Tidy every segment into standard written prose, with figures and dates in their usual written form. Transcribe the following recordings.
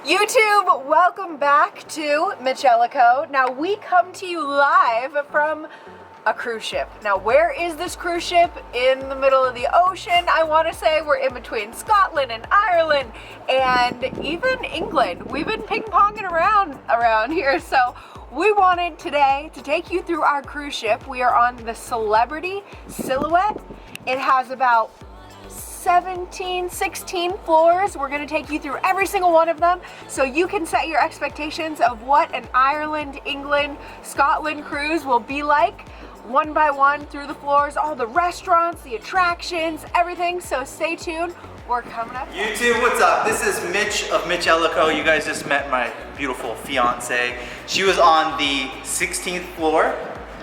YouTube, welcome back to MitchEllaCo. Now we come to you live from a cruise ship. Now where is this cruise ship? In the middle of the ocean. I want to say we're in between Scotland and Ireland and even England. We've been ping-ponging around here, so we wanted today to take you through our cruise ship. We are on the Celebrity Silhouette. It has about 16 floors. We're going to take you through every single one of them so you can set your expectations of what an Ireland, England, Scotland cruise will be like, one by one through the floors, all the restaurants, the attractions, everything. So stay tuned. We're coming up. YouTube, what's up? This is Mitch of MitchEllaCo. You guys just met my beautiful fiance. She was on the 16th floor.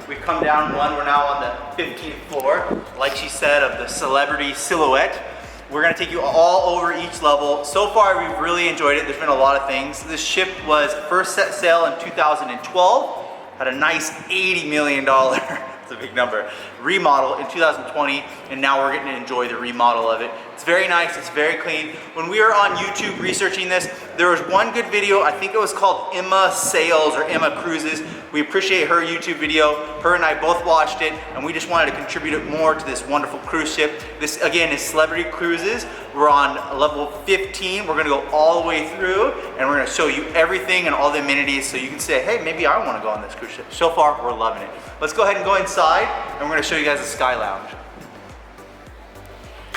We've come down one. We're now on the 15th floor. Like she said, of the Celebrity Silhouette. We're gonna take you all over each level. So far, we've really enjoyed it. There's been a lot of things. This ship was first set sail in 2012, had a nice $80 million, it's a big number, remodel in 2020, and now we're getting to enjoy the remodel of it. It's very nice, it's very clean. When we were on YouTube researching this, there was one good video, I think it was called Emma Sails or Emma Cruises. We appreciate her YouTube video. Her and I both watched it, and we just wanted to contribute more to this wonderful cruise ship. This, again, is Celebrity Cruises. We're on level 15. We're gonna go all the way through, and we're gonna show you everything and all the amenities so you can say, hey, maybe I wanna go on this cruise ship. So far, we're loving it. Let's go ahead and go inside, and we're gonna show you guys the Sky Lounge.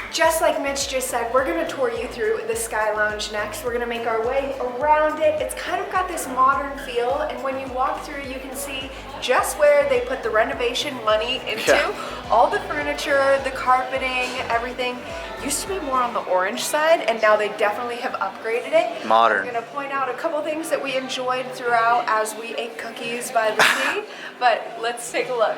Just like Mitch just said, we're gonna tour you through the Sky Lounge next. We're gonna make our way around it. It's kind of got this modern feel, and when you walk through, you can see just where they put the renovation money into. Yeah. All the furniture, the carpeting, everything used to be more on the orange side, and now they definitely have upgraded it. Modern. I'm gonna point out a couple things that we enjoyed throughout as we ate cookies by the sea, but let's take a look.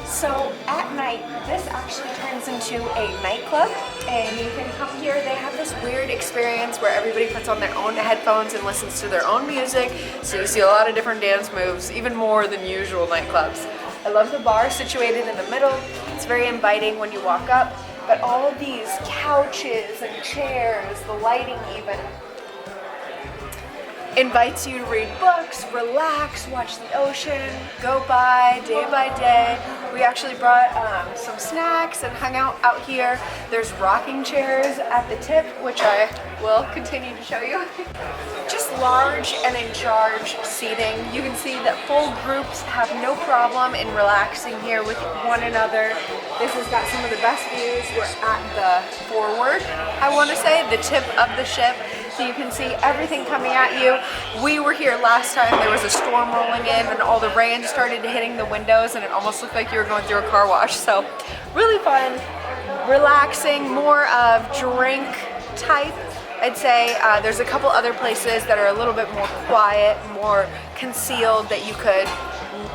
So at night, this actually turns into a nightclub, and you can come here. They have this weird experience where everybody puts on their own headphones and listens to their own music, so you see a lot of different dance moves, even more than usual nightclubs. I love the bar situated in the middle. It's very inviting when you walk up, but all of these couches and chairs, the lighting even, invites you to read books, relax, watch the ocean, go by day. We actually brought some snacks and hung out here. There's rocking chairs at the tip, which I will continue to show you. Just large and in charge seating. You can see that full groups have no problem in relaxing here with one another. This has got some of the best views. We're at the forward, I want to say, the tip of the ship. So you can see everything coming at you. We were here last time, there was a storm rolling in and all the rain started hitting the windows and it almost looked like you were going through a car wash. So really fun, relaxing, more of drink type. I'd say there's a couple other places that are a little bit more quiet, more concealed, that you could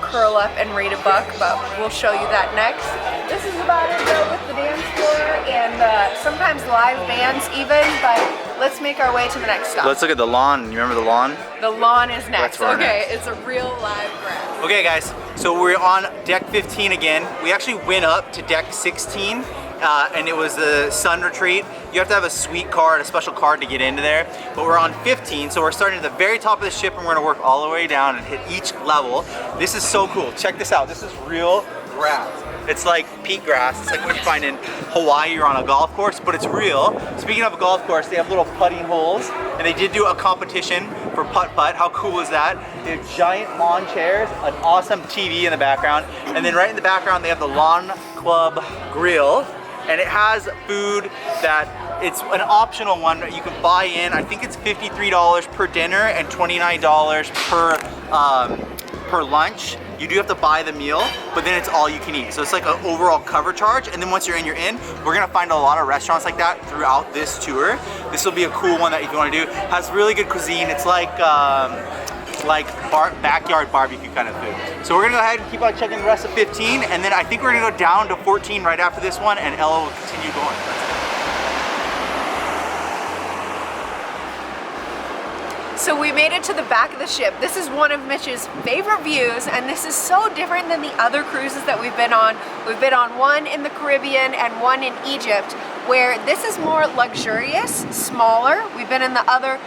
curl up and read a book, but we'll show you that next. This is about it though with the dance floor and sometimes live bands even, but let's make our way to the next stop. Let's look at the lawn. You remember the lawn? The lawn is next. Okay, next. It's a real live grass. Okay guys, so we're on deck 15 again. We actually went up to deck 16 and it was the sun retreat. You have to have a suite card, a special card to get into there. But we're on 15, so we're starting at the very top of the ship and we're gonna work all the way down and hit each level. This is so cool. Check this out. This is real grass. It's like peat grass. It's like what you find in Hawaii or on a golf course, but it's real. Speaking of a golf course, they have little putting holes, and they did do a competition for putt-putt. How cool is that? They have giant lawn chairs, an awesome TV in the background, and then right in the background they have the Lawn Club Grill, and it has food that it's an optional one that you can buy in. I think it's $53 per dinner and $29 per lunch. You do have to buy the meal, but then it's all you can eat. So it's like an overall cover charge, and then once you're in, you're in. We're gonna find a lot of restaurants like that throughout this tour. This will be a cool one that if you wanna do. Has really good cuisine. It's like backyard barbecue kind of food. So we're gonna go ahead and keep on checking the rest of 15, and then I think we're gonna go down to 14 right after this one, and Ella will continue going. So we made it to the back of the ship. This is one of Mitch's favorite views, and this is so different than the other cruises that we've been on. We've been on one in the Caribbean and one in Egypt, where this is more luxurious, smaller. We've been in the other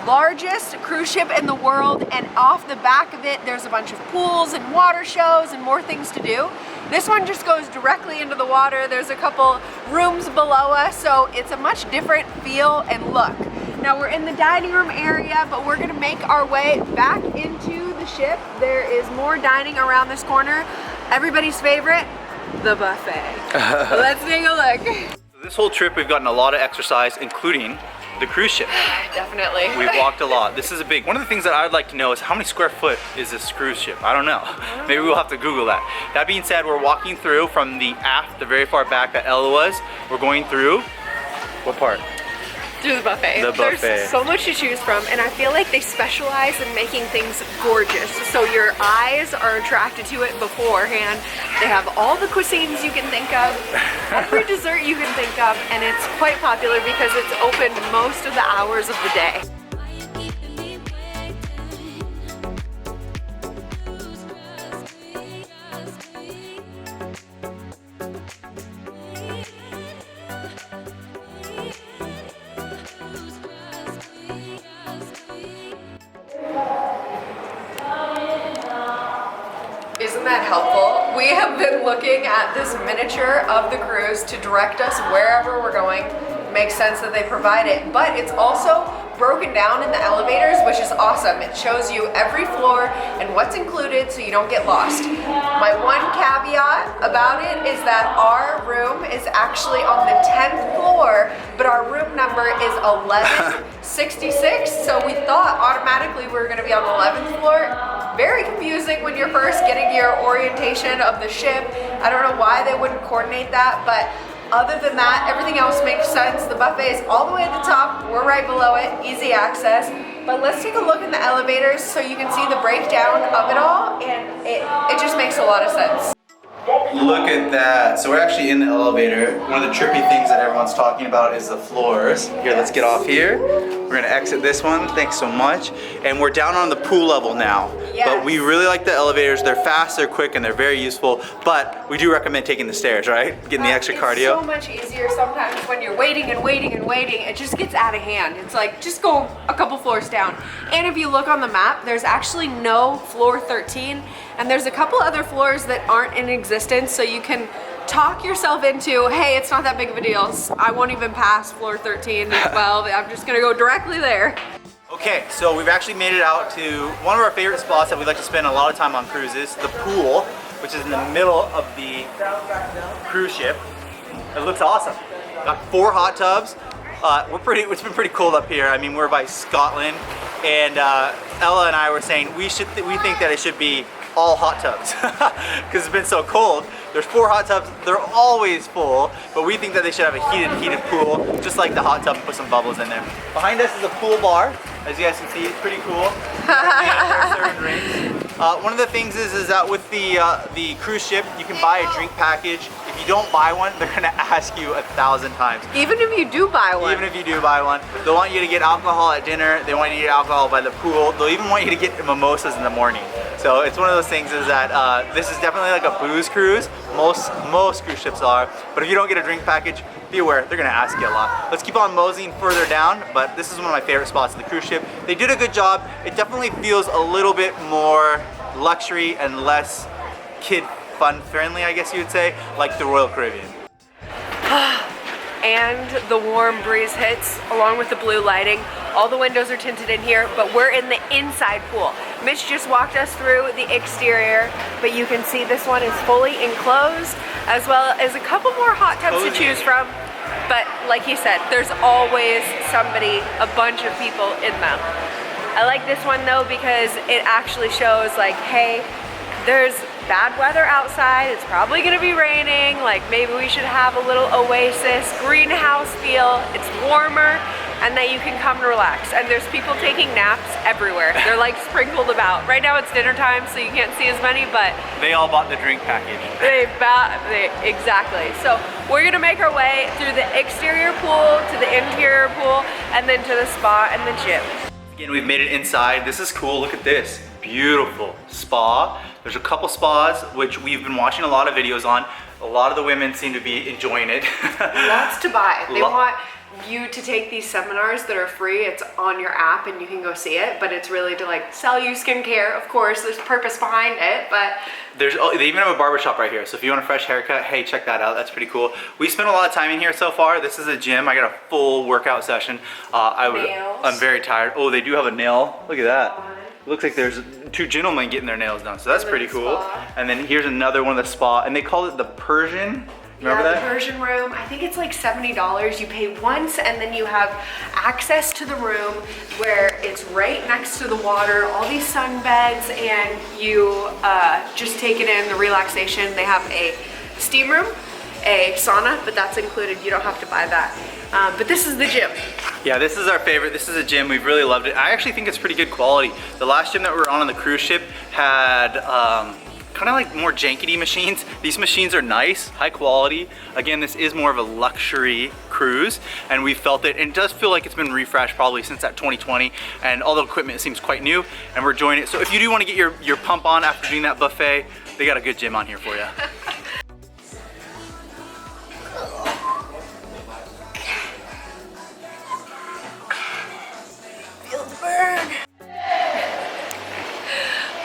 largest cruise ship in the world, and off the back of it there's a bunch of pools and water shows and more things to do. This one just goes directly into the water. There's a couple rooms below us, so it's a much different feel and look. Now we're in the dining room area, but we're gonna make our way back into the ship. There is more dining around this corner. Everybody's favorite, the buffet. Let's take a look. This whole trip we've gotten a lot of exercise, including the cruise ship. Definitely. We've walked a lot. This is a big, one of the things that I'd like to know is how many square foot is this cruise ship? I don't know. Maybe we'll have to Google that. That being said, we're walking through from the aft, the very far back that Ella was. We're going through, what part? Through the buffet. The buffet. There's so much to choose from, and I feel like they specialize in making things gorgeous. So your eyes are attracted to it beforehand. They have all the cuisines you can think of, every dessert you can think of, and it's quite popular because it's open most of the hours of the day. Isn't that helpful? We have been looking at this miniature of the cruise to direct us wherever we're going. It makes sense that they provide it, but it's also broken down in the elevators, which is awesome. It shows you every floor and what's included so you don't get lost. My one caveat about it is that our room is actually on the 10th floor, but our room number is 1166, so we thought automatically we were going to be on the 11th floor. Very confusing when you're first getting your orientation of the ship. I don't know why they wouldn't coordinate that, but other than that, everything else makes sense. The buffet is all the way at the top. We're right below it, easy access. But let's take a look in the elevators so you can see the breakdown of it all, and it just makes a lot of sense. Look at that. So we're actually in the elevator. One of the trippy things that everyone's talking about is the floors. Here, let's get off here. We're gonna exit this one. Thanks so much. And we're down on the pool level now. Yes. But we really like the elevators. They're fast, they're quick, and they're very useful. But we do recommend taking the stairs, right? Getting the extra cardio. It's so much easier sometimes when you're waiting and waiting and waiting. It just gets out of hand. It's like, just go a couple floors down. And if you look on the map, there's actually no floor 13. And there's a couple other floors that aren't in existence, so you can talk yourself into, hey, it's not that big of a deal. I won't even pass floor 13 and 12. I'm just gonna go directly there. Okay, so we've actually made it out to one of our favorite spots that we like to spend a lot of time on cruises, the pool, which is in the middle of the cruise ship. It looks awesome. Got 4 hot tubs. It's been pretty cold up here. I mean, we're by Scotland, and Ella and I were saying we think that it should be all hot tubs because it's been so cold. There's 4 hot tubs. They're always full, but we think that they should have a heated pool, just like the hot tub, and put some bubbles in there. Behind us is a pool bar. As you guys can see, it's pretty cool. Serving drinks. One of the things is that with the cruise ship, you can buy a drink package. If you don't buy one, they're gonna ask you 1,000 times. Even if you do buy one. Even if you do buy one, they'll want you to get alcohol at dinner. They want you to get alcohol by the pool. They'll even want you to get mimosas in the morning. So it's one of those things is that this is definitely like a booze cruise. Most cruise ships are. But if you don't get a drink package, be aware, they're gonna ask you a lot. Let's keep on moseying further down, but this is one of my favorite spots of the cruise ship. They did a good job. It definitely feels a little bit more luxury and less kid fun friendly, I guess you would say, like the Royal Caribbean. And the warm breeze hits along with the blue lighting. All the windows are tinted in here, but we're in the inside pool. Mitch just walked us through the exterior, but you can see this one is fully enclosed, as well as a couple more hot tubs to choose from. But like he said, there's always somebody, a bunch of people in them. I like this one though because it actually shows like, hey, there's bad weather outside, it's probably gonna be raining, like maybe we should have a little oasis, greenhouse feel, it's warmer, and that you can come and relax. And there's people taking naps everywhere. They're like sprinkled about. Right now it's dinner time, so you can't see as many, but they all bought the drink package. Exactly. So we're gonna make our way through the exterior pool to the interior pool, and then to the spa and the gym. Again, we've made it inside. This is cool. Look at this. Beautiful spa. There's a couple spas which we've been watching a lot of videos on. A lot of the women seem to be enjoying it. Lots to buy. They want you to take these seminars that are free. It's on your app and you can go see it, but it's really to like sell you skincare. Of course, there's purpose behind it, but they even have a barber shop right here. So if you want a fresh haircut, hey, check that out. That's pretty cool. We spent a lot of time in here so far. This is a gym. I got a full workout session. I'm very tired. Oh, they do have a nail. Look at that. It looks like there's 2 gentlemen getting their nails done. So that's pretty cool. And then here's another one of the spa, and they call it the Persian. Remember that? The Persian room. I think it's like $70. You pay once and then you have access to the room where it's right next to the water, all these sunbeds, and you just take it in, the relaxation. They have a steam room, a sauna, but that's included. You don't have to buy that. But this is the gym. Yeah, this is our favorite. This is a gym. We've really loved it. I actually think it's pretty good quality. The last gym that we were on the cruise ship had kind of like more jankety machines. These machines are nice, high quality. Again, this is more of a luxury cruise, and we felt it. And it does feel like it's been refreshed probably since that 2020, and all the equipment seems quite new, and we're enjoying it. So if you do want to get your pump on after doing that buffet, they got a good gym on here for you. Feel the burn.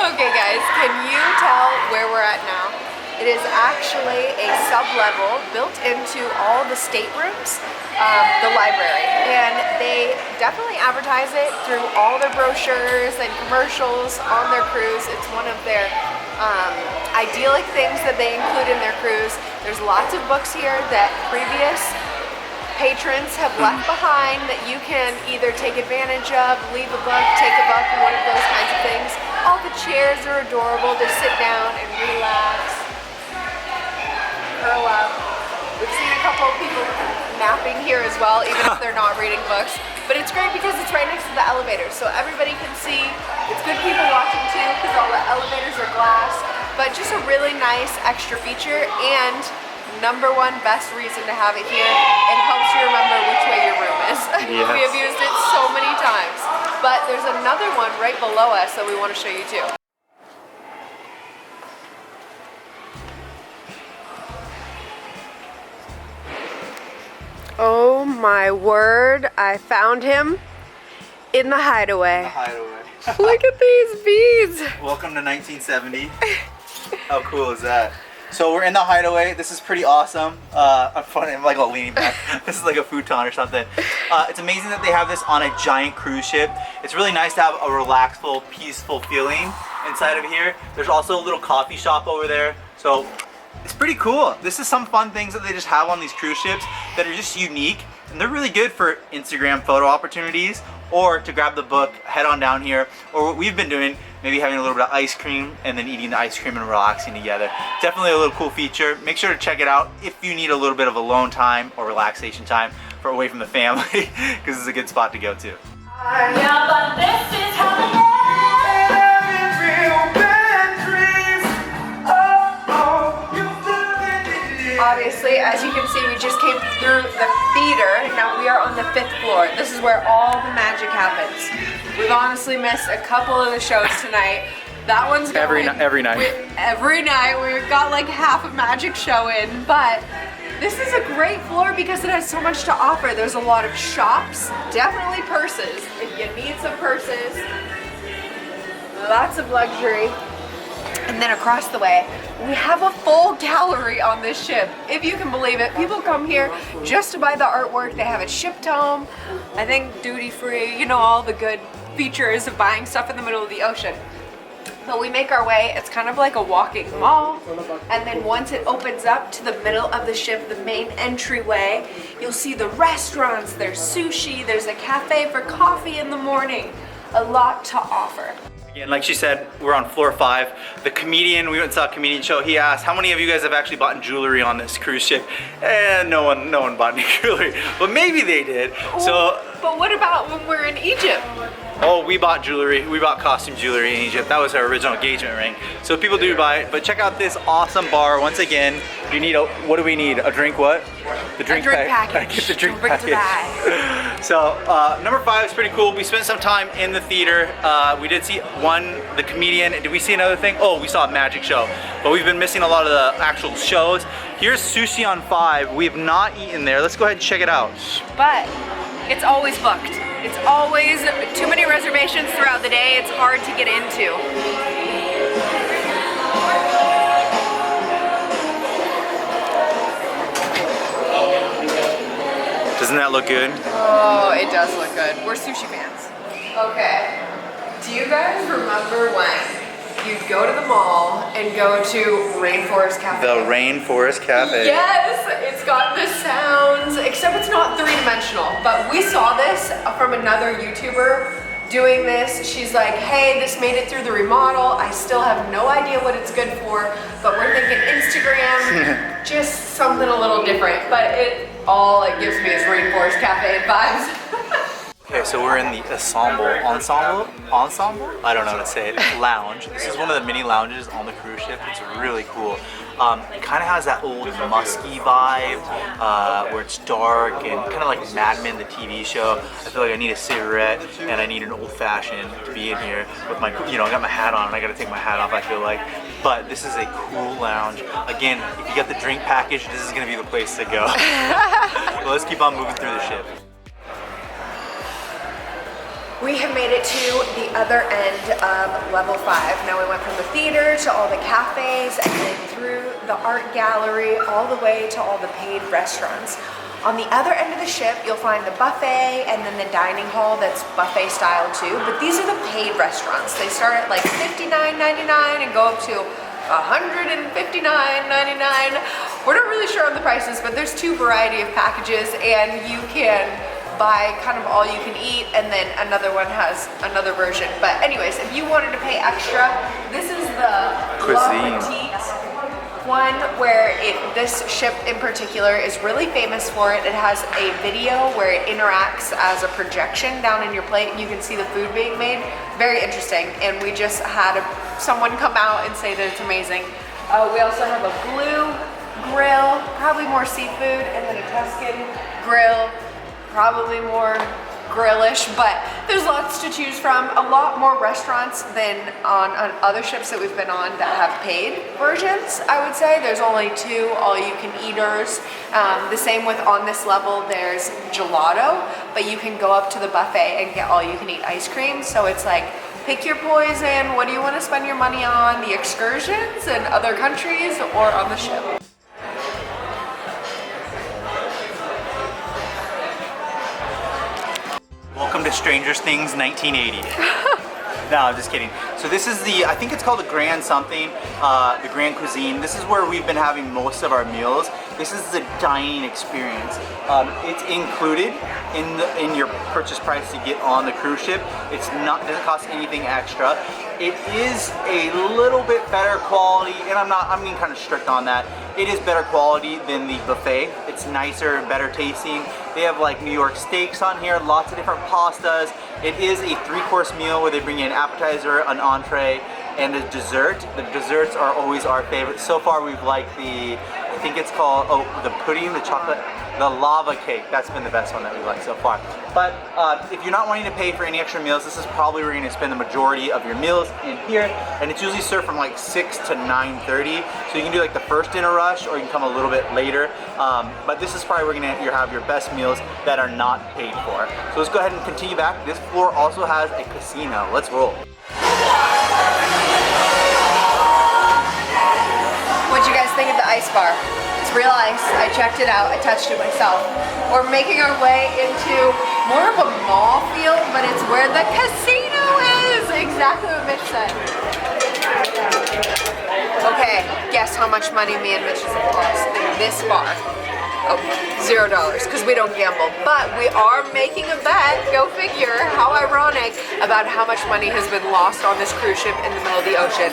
Okay guys, can you tell where we're at now? It is actually a sub-level built into all the staterooms, the library, and they definitely advertise it through all their brochures and commercials on their cruise. It's one of their idyllic things that they include in their cruise. There's lots of books here that previous patrons have left behind that you can either take advantage of, leave a book, take a book, one of those kinds of things. All the chairs are adorable to sit down and relax, curl up. We've seen a couple of people napping here as well, even if they're not reading books. But it's great because it's right next to the elevator, so everybody can see. It's good people watching too because all the elevators are glass. But just a really nice extra feature, and #1 best reason to have it here. It helps you remember which way your room is. Yes. We have used it so many times. But there's another one right below us that we want to show you too. Oh my word, I found him in the Hideaway. Hideaway. Look at these beads. Welcome to 1970. How cool is that? So we're in the Hideaway. This is pretty awesome. I'm like leaning back. This is like a futon or something. It's amazing that they have this on a giant cruise ship. It's really nice to have a relaxful, peaceful feeling inside of here. There's also a little coffee shop over there. So it's pretty cool. This is some fun things that they just have on these cruise ships that are just unique. And they're really good for Instagram photo opportunities, or to grab the book, head on down here, or what we've been doing, maybe having a little bit of ice cream and then eating the ice cream and relaxing together. Definitely a little cool feature. Make sure to check it out if you need a little bit of alone time or relaxation time for away from the family, because it's a good spot to go to. Yeah, but this is how Obviously, as you can see, we just came through the theater. Now we are on the 5th floor. This is where all the magic happens. We've honestly missed a couple of the shows tonight. That one's going Every night. Every night. We've got like half a magic show in, but this is a great floor because it has so much to offer. There's a lot of shops, definitely purses. If you need some purses, lots of luxury. And then across the way, we have a full gallery on this ship. If you can believe it, people come here just to buy the artwork. They have it shipped home, I think duty free, you know, all the good features of buying stuff in the middle of the ocean. But we make our way, it's kind of like a walking mall, and then once it opens up to the middle of the ship, the main entryway, you'll see the restaurants, there's sushi, there's a cafe for coffee in the morning, a lot to offer. Again, like she said, we're on floor 5. The comedian, we went and saw a comedian show. He asked, how many of you guys have actually bought jewelry on this cruise ship? And no one bought any jewelry, but maybe they did. So But what about when we're in Egypt? Oh, we bought jewelry. We bought costume jewelry in Egypt. That was our original engagement ring. So people do buy it. But check out this awesome bar. Once again, you need a, what do we need? A drink what? The drink, package. Get the drink Don't bring it to package. So number 5 is pretty cool. We spent some time in the theater. We did see the comedian. Did we see another thing? Oh, we saw a magic show. But we've been missing a lot of the actual shows. Here's Sushi on 5. We have not eaten there. Let's go ahead and check it out. But it's always booked. It's always too many reservations throughout the day. It's hard to get into. Doesn't that look good? Oh, it does look good. We're sushi fans. Okay. Do you guys remember when you'd go to the mall and go to Rainforest Cafe? The Rainforest Cafe. Yes, it's got the sounds, except it's not three-dimensional. But we saw this from another YouTuber doing this. She's like, hey, this made it through the remodel. I still have no idea what it's good for, but we're thinking Instagram, just something a little different. But all it gives me is Rainforest Cafe vibes. Okay, so we're in the Ensemble? I don't know how to say it. Lounge. This is one of the mini lounges on the cruise ship. It's really cool. It kind of has that old musky vibe where it's dark and kind of like Mad Men, the TV show. I feel like I need a cigarette and I need an old fashioned to be in here with my, I got my hat on and I got to take my hat off, I feel like. But this is a cool lounge. Again, if you get the drink package, this is going to be the place to go. Well, let's keep on moving through the ship. We have made it to the other end of level 5. Now we went from the theater to all the cafes and then through the art gallery all the way to all the paid restaurants. On the other end of the ship, you'll find the buffet and then the dining hall that's buffet style too. But these are the paid restaurants. They start at like $59.99 and go up to $159.99. We're not really sure on the prices, but there's 2 variety of packages and you can buy kind of all you can eat, and then another one has another version. But anyways, if you wanted to pay extra, this is the Cuisine one where this ship in particular is really famous for it. It has a video where it interacts as a projection down in your plate and you can see the food being made. Very interesting. And we just had someone come out and say that it's amazing. We also have a blue grill, probably more seafood, and then a Tuscan grill, probably more grillish, but there's lots to choose from. A lot more restaurants than on other ships that we've been on that have paid versions, I would say. There's only 2 all-you-can-eaters. The same with on this level, there's gelato, but you can go up to the buffet and get all-you-can-eat ice cream. So it's like, pick your poison. What do you want to spend your money on? The excursions in other countries or on the ship? Welcome to Stranger Things 1980. No, I'm just kidding. So this is I think it's called the Grand something, the Grand Cuisine. This is where we've been having most of our meals. This is the dining experience. It's included in your purchase price to get on the cruise ship. Doesn't cost anything extra. It is a little bit better quality, and I'm being kind of strict on that. It is better quality than the buffet. It's nicer, better tasting. They have like New York steaks on here, lots of different pastas. It is a 3-course meal where they bring you an appetizer, an entree, and a dessert. The desserts are always our favorite. So far we've liked I think it's called, the pudding, the chocolate, the lava cake. That's been the best one that we've liked so far. But if you're not wanting to pay for any extra meals, this is probably where you're gonna spend the majority of your meals in here. And it's usually served from like 6 to 9:30. So you can do like the first in a rush or you can come a little bit later. But this is probably where you're have your best meals that are not paid for. So let's go ahead and continue back. This floor also has a casino. Let's roll. What'd you guys think of the ice bar? It's real ice. I checked it out. I touched it myself. We're making our way into more of a mall feel, but it's where the casino is. Exactly what Mitch said. Okay, guess how much money me and Mitch have lost in this bar? Oh, $0, because we don't gamble. But we are making a bet, go figure, how ironic, about how much money has been lost on this cruise ship in the middle of the ocean.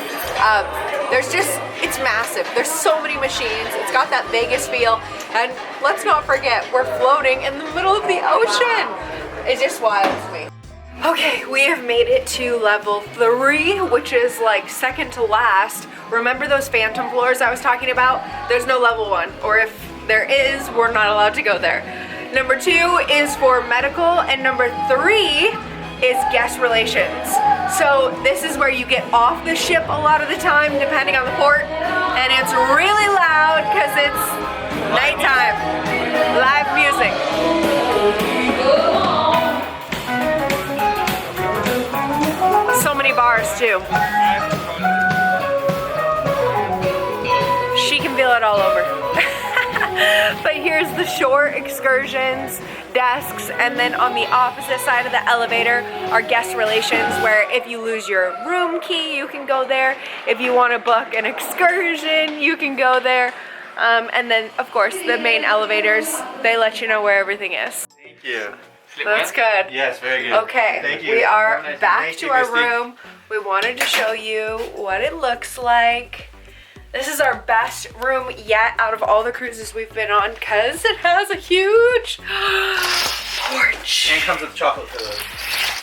It's massive. There's so many machines. It's got that Vegas feel. And let's not forget, we're floating in the middle of the ocean. It just wiles me. Okay, we have made it to level 3, which is like second to last. Remember those phantom floors I was talking about? There's no level 1, or if there is, we're not allowed to go there. Number 2 is for medical, and number 3 is guest relations. So this is where you get off the ship a lot of the time, depending on the port, and it's really loud because it's nighttime. Live music. So many bars too. She can feel it all over. But here's the shore excursions desks, and then on the opposite side of the elevator are guest relations, where if you lose your room key, you can go there. If you want to book an excursion, you can go there. And then, of course, the main elevators, they let you know where everything is. Thank you. That's good. Yes, very good. Okay, Thank you. we are back Thank to you, our Christy. room. We wanted to show you what it looks like. This is our best room yet out of all the cruises we've been on because it has a huge porch. And it comes with chocolate pillows.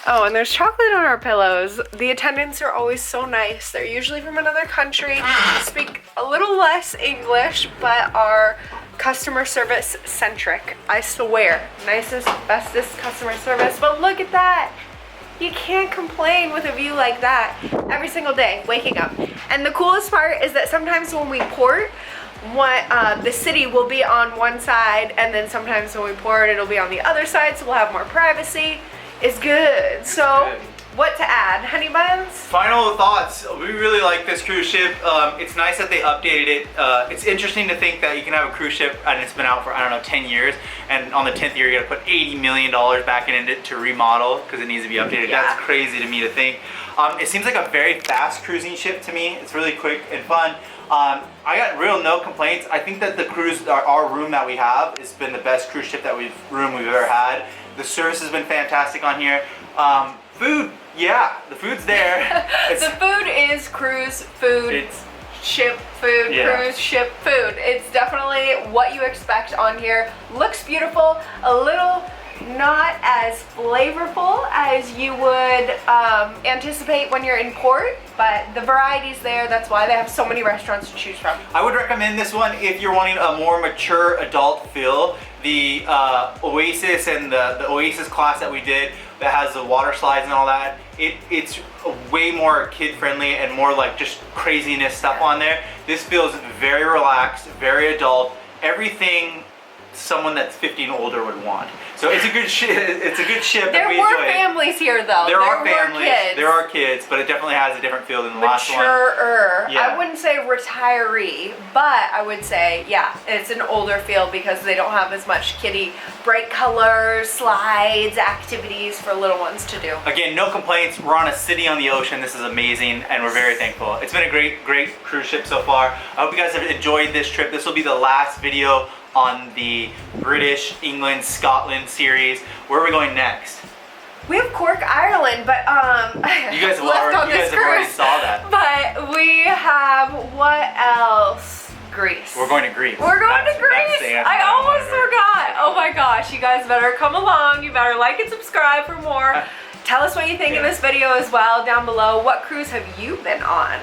Oh, and there's chocolate on our pillows. The attendants are always so nice. They're usually from another country, speak a little less English, but are customer service centric. I swear, nicest, bestest customer service. But look at that. You can't complain with a view like that every single day, waking up. And the coolest part is that sometimes when we port, the city will be on one side, and then sometimes when we port, it'll be on the other side, so we'll have more privacy. It's good. So, what to add? Honey buns? Final thoughts. We really like this cruise ship. It's nice that they updated it. It's interesting to think that you can have a cruise ship and it's been out for, I don't know, 10 years. And on the 10th year, you gotta put $80 million back in it to remodel because it needs to be updated. Yeah. That's crazy to me to think. It seems like a very fast cruising ship to me. It's really quick and fun. I got no complaints. I think that the cruise, our room that we have, has been the best cruise ship room we've ever had. The service has been fantastic on here. Food, yeah, the food's there. The food is cruise food, ship food, cruise ship food. It's definitely what you expect on here. Looks beautiful, a little not as flavorful as you would anticipate when you're in port, but the variety's there. That's why they have so many restaurants to choose from. I would recommend this one if you're wanting a more mature adult feel. The Oasis and the Oasis class that we did that has the water slides and all that, it's way more kid friendly and more like just craziness stuff on there. This feels very relaxed, very adult, everything someone that's 50 and older would want. So it's a good ship. It's a good ship. There were families here though. There are families. Kids. There are kids, but it definitely has a different feel than the last one. Maturer. Yeah. I wouldn't say retiree, but I would say, yeah, it's an older feel because they don't have as much kiddie, bright colors, slides, activities for little ones to do. Again, no complaints. We're on a city on the ocean. This is amazing, and we're very thankful. It's been a great cruise ship so far. I hope you guys have enjoyed this trip. This will be the last video on the British, England, Scotland series. Where are we going next? We have Cork, Ireland, but You guys have left on this already cruise. saw that. But we have what else? Greece. We're going to Greece. We're going to That's Greece. the answer I I almost wanted. forgot. Oh my gosh, you guys better come along. You better like and subscribe for more. Tell us what you think of this video as well down below. What cruise have you been on?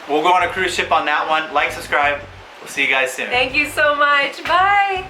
We'll go on a cruise ship on that one. Like, subscribe. We'll see you guys soon. Thank you so much. Bye.